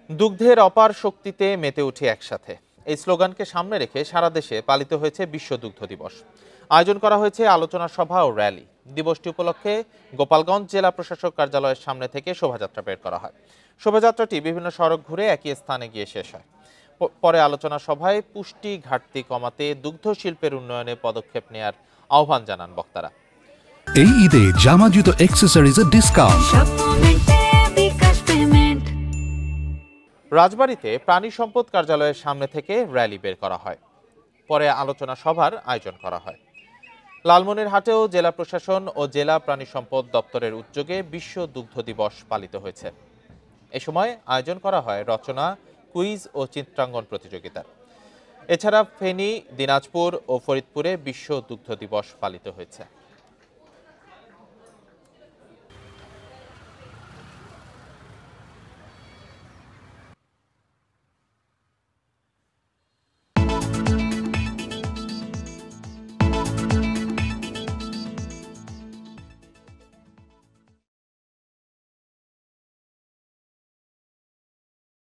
দুগ্ধের অপার শক্তিতে মেতে উঠি একসাথে, এই স্লোগানকে সামনে রেখে সারা দেশে পালিত হয়েছে বিশ্ব দুগ্ধ দিবস। আয়োজন করা হয়েছে আলোচনা সভা ও র্যালি। দিবসটি উপলক্ষে গোপালগঞ্জ জেলা প্রশাসক কার্যালয়ের সামনে থেকে শোভাযাত্রা বের করা হয়। শোভাযাত্রাটি বিভিন্ন সড়ক ঘুরে একই স্থানে গিয়ে শেষ হয়। পরে আলোচনা সভায় পুষ্টি ঘাটতি কমাতে দুগ্ধ শিল্পের উন্নয়নে পদক্ষেপ নেয়ার আহ্বান জানান বক্তারা। এই ঈদে জামা জুতো অ্যাকসেসরিজের ডিসকাউন্ট। রাজবাড়ীতে প্রাণী সম্পদ কার্যালয়ের সামনে থেকে র্যালি বের করা হয়। পরে আলোচনা সভার আয়োজন করা হয়। লালমনিরহাটেও জেলা প্রশাসন ও জেলা প্রাণী সম্পদ দপ্তরের উদ্যোগে বিশ্ব দুগ্ধ দিবস পালিত হয়েছে। এ সময় আয়োজন করা হয় রচনা, কুইজ ও চিত্রাঙ্কন প্রতিযোগিতার। এছাড়া ফেনী, দিনাজপুর ও ফরিদপুরে বিশ্ব দুগ্ধ দিবস পালিত হয়েছে।